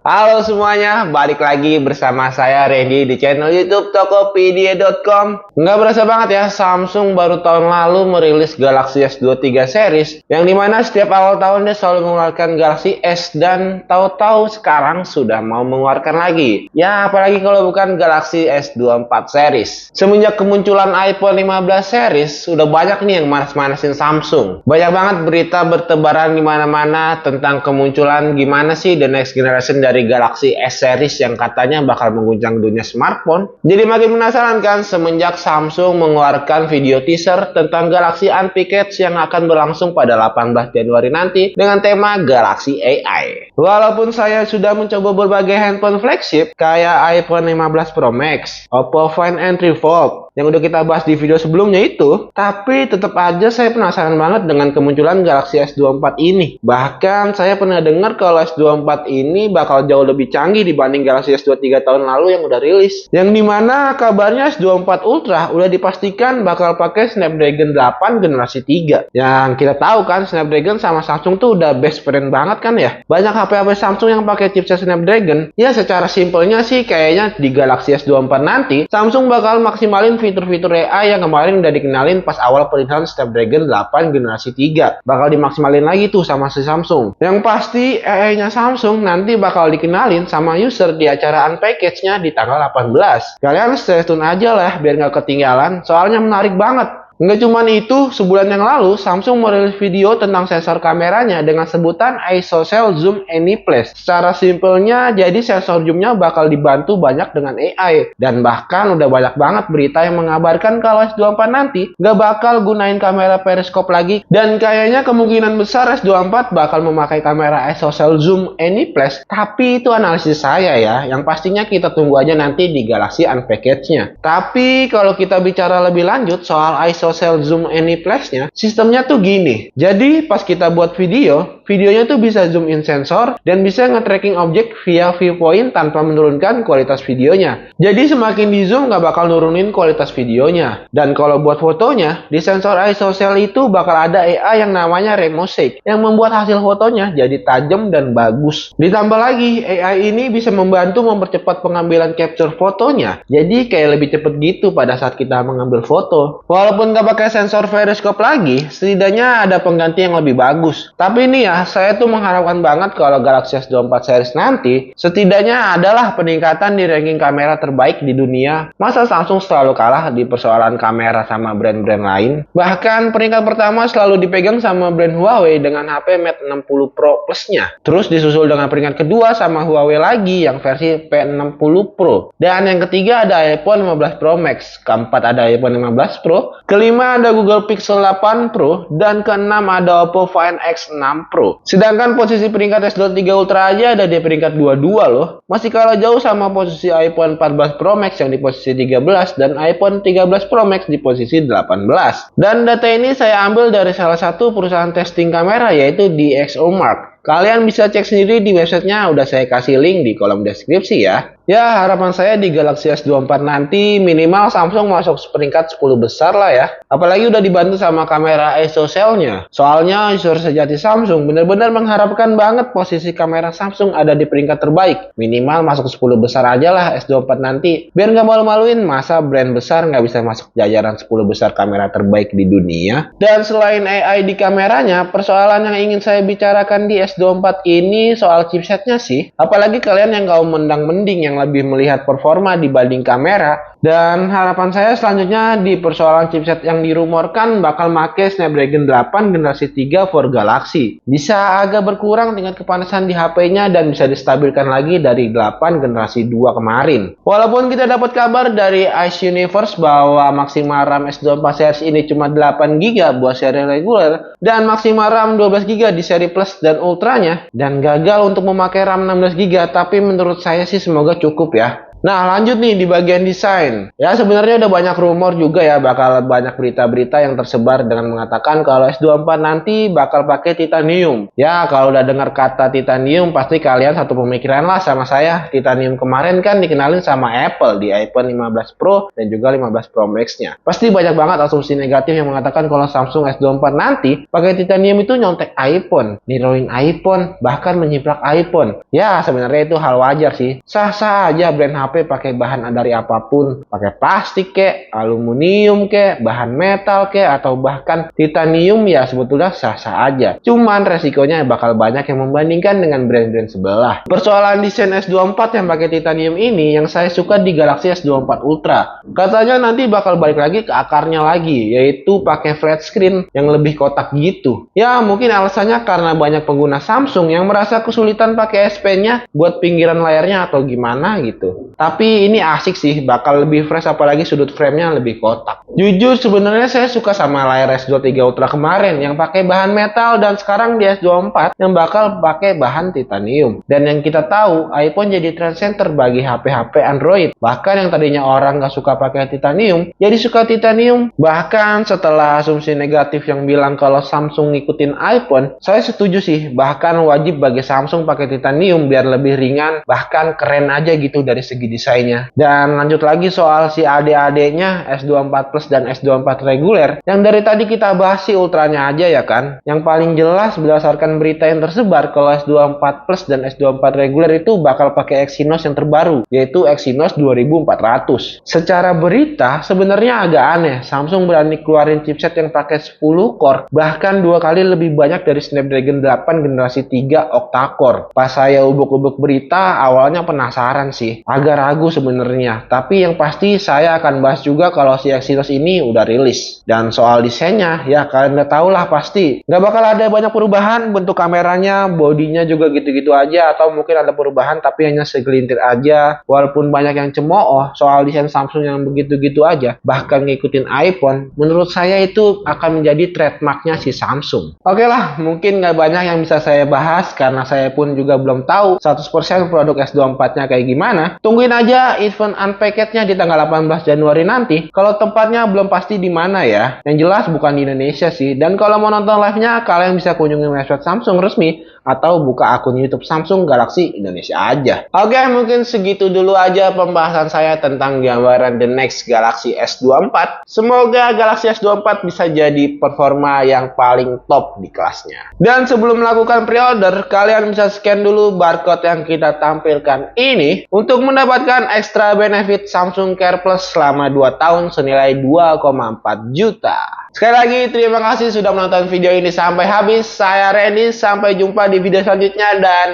Halo semuanya, balik lagi bersama saya Randy di channel YouTube Tokopedia.com. Nggak berasa banget ya, Samsung baru tahun lalu merilis Galaxy S23 series, yang dimana setiap awal tahun dia selalu mengeluarkan Galaxy S, dan tahu-tahu sekarang sudah mau mengeluarkan lagi. Ya, apalagi kalau bukan Galaxy S24 series. Semenjak kemunculan iPhone 15 series, udah banyak nih yang manas-manasin Samsung. Banyak banget berita bertebaran di mana-mana tentang kemunculan gimana sih the next generation dari Galaxy S series yang katanya bakal mengguncang dunia smartphone. Jadi makin penasaran kan semenjak Samsung mengeluarkan video teaser tentang Galaxy Unpacked yang akan berlangsung pada 18 Januari nanti dengan tema Galaxy AI. Walaupun saya sudah mencoba berbagai handphone flagship kayak iPhone 15 Pro Max, Oppo Find N3 Fold yang udah kita bahas di video sebelumnya itu, tapi tetap aja saya penasaran banget dengan kemunculan Galaxy S24 ini. Bahkan saya pernah dengar kalau S24 ini bakal jauh lebih canggih dibanding Galaxy S23 tahun lalu yang udah rilis. Yang dimana kabarnya S24 Ultra udah dipastikan bakal pakai Snapdragon 8 generasi 3. Yang kita tahu kan Snapdragon sama Samsung tuh udah best friend banget kan ya. Banyak HP-HP Samsung yang pakai chipset Snapdragon. Ya secara simpelnya sih kayaknya di Galaxy S24 nanti Samsung bakal maksimalin fitur-fitur AI yang kemarin udah dikenalin pas awal perilisan Snapdragon 8 generasi 3. Bakal dimaksimalin lagi tuh sama si Samsung. Yang pasti AI-nya Samsung nanti bakal dikenalin sama user di acara Unpacked-nya di tanggal 18. Kalian stay tune aja lah biar nggak ketinggalan, soalnya menarik banget. Nggak cuma itu, sebulan yang lalu Samsung merilis video tentang sensor kameranya dengan sebutan ISOCELL Zoom Anyplace. Secara simpelnya, jadi sensor zoomnya bakal dibantu banyak dengan AI. Dan bahkan udah banyak banget berita yang mengabarkan kalau S24 nanti nggak bakal gunain kamera periskop lagi. Dan kayaknya kemungkinan besar S24 bakal memakai kamera ISOCELL Zoom Anyplace. Tapi itu analisis saya ya, yang pastinya kita tunggu aja nanti di Galaxy Unpacked-nya. Tapi kalau kita bicara lebih lanjut soal ISOCELL Zoom Anyplace-nya, sistemnya tuh gini. Jadi pas kita buat videonya tuh bisa zoom in sensor dan bisa nge-tracking objek via viewpoint tanpa menurunkan kualitas videonya. Jadi semakin di zoom nggak bakal nurunin kualitas videonya. Dan kalau buat fotonya, di sensor ISOCELL itu bakal ada AI yang namanya Ray Mosaic yang membuat hasil fotonya jadi tajam dan bagus. Ditambah lagi, AI ini bisa membantu mempercepat pengambilan capture fotonya. Jadi kayak lebih cepet gitu pada saat kita mengambil foto. Walaupun nggak pakai sensor periskop lagi, setidaknya ada pengganti yang lebih bagus. Tapi ini ya, saya tuh mengharapkan banget kalau Galaxy S24 series nanti setidaknya adalah peningkatan di ranking kamera terbaik di dunia. Masa Samsung selalu kalah di persoalan kamera sama brand-brand lain? Bahkan peringkat pertama selalu dipegang sama brand Huawei dengan HP Mate 60 Pro Plus-nya. Terus disusul dengan peringkat kedua sama Huawei lagi yang versi P60 Pro. Dan yang ketiga ada iPhone 15 Pro Max, keempat ada iPhone 15 Pro, kelima ada Google Pixel 8 Pro, dan keenam ada Oppo Find X6 Pro. Sedangkan posisi peringkat S23 Ultra aja ada di peringkat 22 loh. Masih kalah jauh sama posisi iPhone 14 Pro Max yang di posisi 13 dan iPhone 13 Pro Max di posisi 18. Dan data ini saya ambil dari salah satu perusahaan testing kamera yaitu DxOMark. Kalian bisa cek sendiri di websitenya, udah saya kasih link di kolom deskripsi ya. Ya, harapan saya di Galaxy S24 nanti minimal Samsung masuk peringkat 10 besar lah ya. Apalagi udah dibantu sama kamera ISOCELL-nya. Soalnya user sejati Samsung bener-bener mengharapkan banget posisi kamera Samsung ada di peringkat terbaik. Minimal masuk 10 besar aja lah S24 nanti. Biar nggak malu-maluin masa brand besar nggak bisa masuk jajaran 10 besar kamera terbaik di dunia. Dan selain AI di kameranya, persoalan yang ingin saya bicarakan di S24 ini soal chipsetnya sih. Apalagi kalian yang kaum mendang-mending yang lebih melihat performa dibanding kamera. Dan harapan saya selanjutnya di persoalan chipset yang dirumorkan bakal make Snapdragon 8 generasi 3 for Galaxy. Bisa agak berkurang tingkat kepanasan di HP-nya dan bisa distabilkan lagi dari 8 generasi 2 kemarin. Walaupun kita dapat kabar dari Ice Universe bahwa maksimal RAM S24 series ini cuma 8GB buat seri reguler dan maksimal RAM 12GB di seri Plus dan Ultranya, dan gagal untuk memakai RAM 16GB, tapi menurut saya sih semoga cukup ya. Nah, lanjut nih di bagian desain. Ya, sebenarnya udah banyak rumor juga ya, bakal banyak berita-berita yang tersebar dengan mengatakan kalau S24 nanti bakal pakai titanium. Ya, kalau udah dengar kata titanium, pasti kalian satu pemikiran lah sama saya. Titanium kemarin kan dikenalin sama Apple di iPhone 15 Pro dan juga 15 Pro Max-nya. Pasti banyak banget asumsi negatif yang mengatakan kalau Samsung S24 nanti pakai titanium itu nyontek iPhone, niruin iPhone, bahkan menjiplak iPhone. Ya, sebenarnya itu hal wajar sih. Sah-sah aja brand HP pakai bahan dari apapun, pakai plastik kek, aluminium kek, bahan metal kek, atau bahkan titanium, ya sebetulnya sah-sah aja. Cuman resikonya bakal banyak yang membandingkan dengan brand-brand sebelah. Persoalan desain S24 yang pakai titanium ini yang saya suka di Galaxy S24 Ultra. Katanya nanti bakal balik lagi ke akarnya lagi, yaitu pakai flat screen yang lebih kotak gitu. Ya mungkin alasannya karena banyak pengguna Samsung yang merasa kesulitan pakai S Pen-nya buat pinggiran layarnya atau gimana gitu. Tapi ini asik sih, bakal lebih fresh apalagi sudut frame-nya lebih kotak. Jujur sebenarnya saya suka sama layar S23 Ultra kemarin yang pakai bahan metal dan sekarang di S24 yang bakal pakai bahan titanium. Dan yang kita tahu, iPhone jadi trend center bagi HP-HP Android. Bahkan yang tadinya orang nggak suka pakai titanium, jadi suka titanium. Bahkan setelah asumsi negatif yang bilang kalau Samsung ngikutin iPhone, saya setuju sih, bahkan wajib bagi Samsung pakai titanium biar lebih ringan, bahkan keren aja gitu dari segi desainnya. Dan lanjut lagi soal si adik-adiknya S24 Plus dan S24 reguler, yang dari tadi kita bahas si ultranya aja ya kan. Yang paling jelas berdasarkan berita yang tersebar kalau S24 Plus dan S24 reguler itu bakal pakai Exynos yang terbaru, yaitu Exynos 2400. Secara berita sebenarnya agak aneh, Samsung berani keluarin chipset yang pakai 10 core, bahkan 2 kali lebih banyak dari Snapdragon 8 generasi 3 octa-core. Pas saya ubek-ubek berita, awalnya penasaran sih, agak ragu sebenarnya. Tapi yang pasti saya akan bahas juga kalau si Exynos ini udah rilis. Dan soal desainnya, ya kalian udah tau lah pasti. Nggak bakal ada banyak perubahan, bentuk kameranya, bodinya juga gitu-gitu aja. Atau mungkin ada perubahan tapi hanya segelintir aja. Walaupun banyak yang cemooh soal desain Samsung yang begitu-gitu aja, bahkan ngikutin iPhone, menurut saya itu akan menjadi trademarknya si Samsung. Oke lah, mungkin nggak banyak yang bisa saya bahas karena saya pun juga belum tahu 100% produk S24-nya kayak gimana. Tungguin aja event unpacked-nya di tanggal 18 Januari nanti. Kalau tempatnya belum pasti di mana ya. Yang jelas bukan di Indonesia sih. Dan kalau mau nonton live-nya, kalian bisa kunjungi website Samsung resmi atau buka akun YouTube Samsung Galaxy Indonesia aja. Oke, mungkin segitu dulu aja pembahasan saya tentang gambaran the next Galaxy S24. Semoga Galaxy S24 bisa jadi performa yang paling top di kelasnya. Dan sebelum melakukan pre-order, kalian bisa scan dulu barcode yang kita tampilkan ini untuk mendapatkan extra benefit Samsung Care Plus selama 2 tahun senilai 2,4 juta. Sekali lagi terima kasih sudah menonton video ini sampai habis. Saya Randy, sampai jumpa di video selanjutnya dan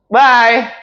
bye.